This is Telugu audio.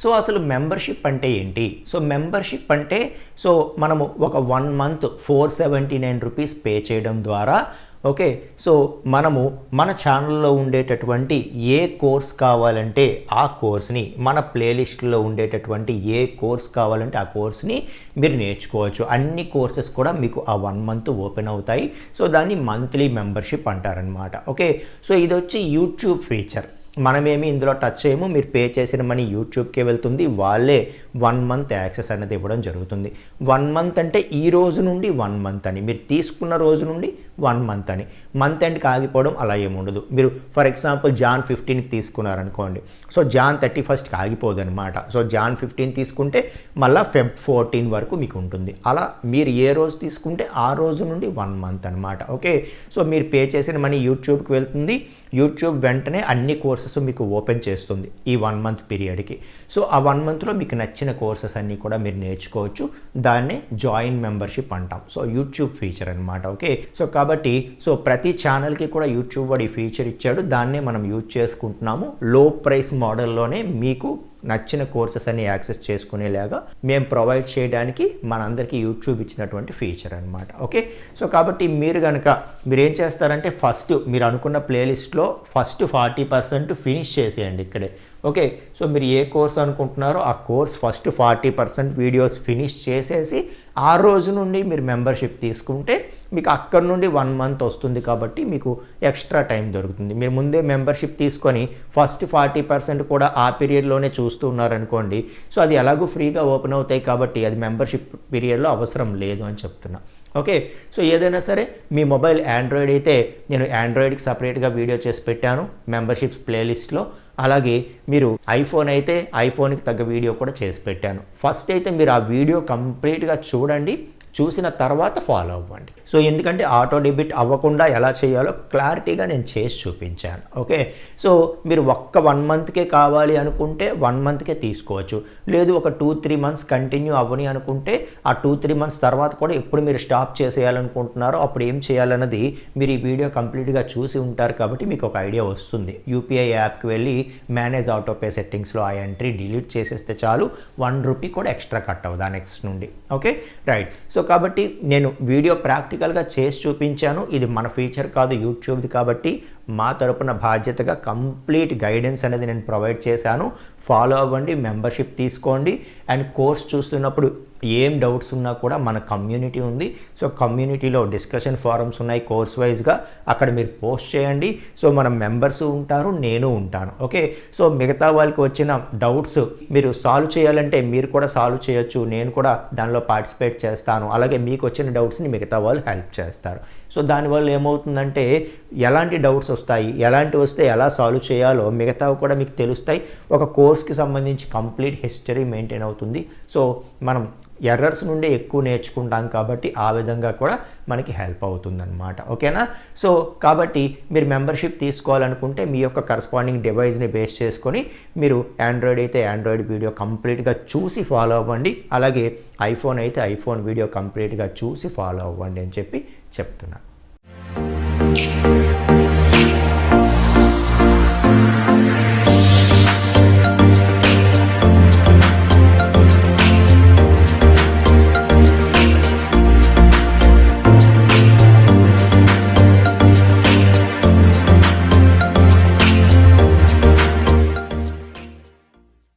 సో అసలు మెంబర్షిప్ అంటే ఏంటి? సో మెంబర్షిప్ అంటే సో మనము ఒక 1 మంత్ 479 రూపీస్ పే చేయడం ద్వారా ఓకే, సో మనము మన ఛానల్లో ఉండేటటువంటి ఏ కోర్స్ కావాలంటే ఆ కోర్స్ని, మన ప్లేలిస్ట్లో ఉండేటటువంటి ఏ కోర్స్ కావాలంటే ఆ కోర్స్ని మీరు నేర్చుకోవచ్చు. అన్ని కోర్సెస్ కూడా మీకు ఆ 1 మంత్ ఓపెన్ అవుతాయి. సో దాన్ని మంత్లీ మెంబర్షిప్ అంటారనమాట. ఓకే, సో ఇది వచ్చి యూట్యూబ్ ఫీచర్. మనమేమి ఇందులో టచ్ చేయము. మీరు పే చేసిన మనీ యూట్యూబ్కే వెళ్తుంది. వాళ్ళే 1 మంత్ యాక్సెస్ అనేది ఇవ్వడం జరుగుతుంది. 1 మంత్ అంటే ఈ రోజు నుండి 1 మంత్ అని, మీరు తీసుకున్న రోజు నుండి 1 మంత్ అని. మంత్ ఎండ్కి ఆగిపోవడం అలా ఏముండదు. మీరు ఫర్ ఎగ్జాంపుల్ జాన్ 15కి తీసుకున్నారనుకోండి, సో జాన్ 31స్ట్కి ఆగిపోదు అనమాట. సో జాన్ 15 తీసుకుంటే మళ్ళీ ఫెబ్ 14 వరకు మీకు ఉంటుంది. అలా మీరు ఏ రోజు తీసుకుంటే ఆ రోజు నుండి 1 మంత్ అనమాట. ఓకే, సో మీరు పే చేసిన మనీ యూట్యూబ్కి వెళ్తుంది. యూట్యూబ్ వెంటనే అన్ని కోర్సెస్ మీకు ఓపెన్ చేస్తుంది ఈ 1 మంత్ పీరియడ్కి. సో ఆ 1 మంత్లో మీకు నచ్చిన కోర్సెస్ అన్నీ కూడా మీరు నేర్చుకోవచ్చు. దాన్నే జాయిన్ మెంబర్షిప్ అంటాం. సో యూట్యూబ్ ఫీచర్ అనమాట. ఓకే, సో కాబట్టి సో ప్రతి ఛానల్కి కూడా యూట్యూబ్ వాడు ఈ ఫీచర్ ఇచ్చాడు. దాన్నే మనం యూజ్ చేసుకుంటున్నాము. లో ప్రైస్ మోడల్లోనే మీకు నచ్చిన కోర్సెస్ అన్ని యాక్సెస్ చేసుకునేలాగా మేము ప్రొవైడ్ చేయడానికి మనందరికీ యూట్యూబ్ ఇచ్చినటువంటి ఫీచర్ అనమాట. ఓకే, సో కాబట్టి మీరు కనుక మీరు ఏం చేస్తారంటే ఫస్ట్ మీరు అనుకున్న ప్లేలిస్ట్లో ఫస్ట్ 40% ఫినిష్ చేసేయండి ఇక్కడే. ఓకే, సో మీరు ఏ కోర్స్ అనుకుంటున్నారో ఆ కోర్స్ ఫస్ట్ 40% వీడియోస్ ఫినిష్ చేసేసి ఆ రోజు నుండి మీరు మెంబర్షిప్ తీసుకుంటే మీకు అక్కడ నుండి 1 మంత్ వస్తుంది. కాబట్టి మీకు ఎక్స్ట్రా టైం దొరుకుతుంది. మీరు ముందే మెంబర్షిప్ తీసుకొని ఫస్ట్ 40% కూడా ఆ పీరియడ్లోనే చూస్తూ ఉన్నారనుకోండి, సో అది ఎలాగో ఫ్రీగా ఓపెన్ అవుతాయి కాబట్టి అది మెంబర్షిప్ పీరియడ్లో అవసరం లేదు అని చెప్తున్నా. ఓకే, సో ఏదైనా సరే మీ మొబైల్ ఆండ్రాయిడ్ అయితే నేను ఆండ్రాయిడ్కి సపరేట్గా వీడియో చేసి పెట్టాను మెంబర్షిప్స్ ప్లేలిస్ట్లో. అలాగే మీరు ఐఫోన్ అయితే ఐఫోన్కి తగ్గ వీడియో కూడా చేసి పెట్టాను. ఫస్ట్ అయితే మీరు ఆ వీడియో కంప్లీట్గా చూడండి, చూసిన తర్వాత ఫాలో అవ్వండి. సో ఎందుకంటే ఆటో డెబిట్ అవ్వకుండా ఎలా చేయాలో క్లారిటీగా నేను చేసి చూపించాను. ఓకే, సో మీరు ఒక్క 1 మంత్కే కావాలి అనుకుంటే 1 మంత్కే తీసుకోవచ్చు. లేదు ఒక 2-3 మంత్స్ కంటిన్యూ అవ్వని అనుకుంటే ఆ 2-3 మంత్స్ తర్వాత కూడా ఎప్పుడు మీరు స్టాప్ చేసేయాలనుకుంటున్నారో అప్పుడు ఏం చేయాలన్నది మీరు ఈ వీడియో కంప్లీట్గా చూసి ఉంటారు కాబట్టి మీకు ఒక ఐడియా వస్తుంది. యూపీఐ యాప్కి వెళ్ళి మేనేజ్ ఆటోపే సెట్టింగ్స్లో ఆ ఎంట్రీ డిలీట్ చేసేస్తే చాలు, 1 రూపీ కూడా ఎక్స్ట్రా కట్ అవ్వదా నెక్స్ట్ నుండి. Okay, right. సో కాబట్టి నేను వీడియో ప్రాక్టికల్గా చేసి చూపించాను. ఇది మన ఫీచర్ కాదు, యూట్యూబ్ది. కాబట్టి మా తరపున బాధ్యతగా కంప్లీట్ గైడెన్స్ అనేది నేను ప్రొవైడ్ చేశాను. ఫాలో అవ్వండి, మెంబర్షిప్ తీసుకోండి. అండ్ కోర్స్ చూస్తున్నప్పుడు ఏం డౌట్స్ ఉన్నా కూడా మన కమ్యూనిటీ ఉంది. సో కమ్యూనిటీలో డిస్కషన్ ఫారమ్స్ ఉన్నాయి కోర్స్ వైజ్గా, అక్కడ మీరు పోస్ట్ చేయండి. సో మన మెంబర్స్ ఉంటారు, నేను ఉంటాను. ఓకే, సో మిగతా వాళ్ళకి వచ్చిన డౌట్స్ మీరు సాల్వ్ చేయాలంటే మీరు కూడా సాల్వ్ చేయొచ్చు, నేను కూడా దానిలో పార్టిసిపేట్ చేస్తాను. అలాగే మీకు వచ్చిన డౌట్స్ని మిగతా వాళ్ళు హెల్ప్ చేస్తారు. సో దానివల్ల ఏమవుతుందంటే ఎలాంటి డౌట్స్ వస్తాయి, ఎలాంటి వస్తే ఎలా సాల్వ్ చేయాలో మిగతావి కూడా మీకు తెలుస్తాయి. ఒక కోర్స్కి సంబంధించి కంప్లీట్ హిస్టరీ మెయింటైన్ అవుతుంది. సో మనం ఎర్రర్స్ నుండి ఎక్కువ నేర్చుకుంటాం కాబట్టి ఆ విధంగా కూడా మనకి హెల్ప్ అవుతుందన్నమాట. ఓకేనా? సో కాబట్టి మీరు మెంబర్షిప్ తీసుకోవాలనుకుంటే మీ యొక్క కరస్పాండింగ్ డివైస్ని బేస్ చేసుకొని మీరు ఆండ్రాయిడ్ అయితే ఆండ్రాయిడ్ వీడియో కంప్లీట్గా చూసి ఫాలో అవ్వండి. అలాగే ఐఫోన్ అయితే ఐఫోన్ వీడియో కంప్లీట్గా చూసి ఫాలో అవ్వండి అని చెప్పి చెప్తున్నాను.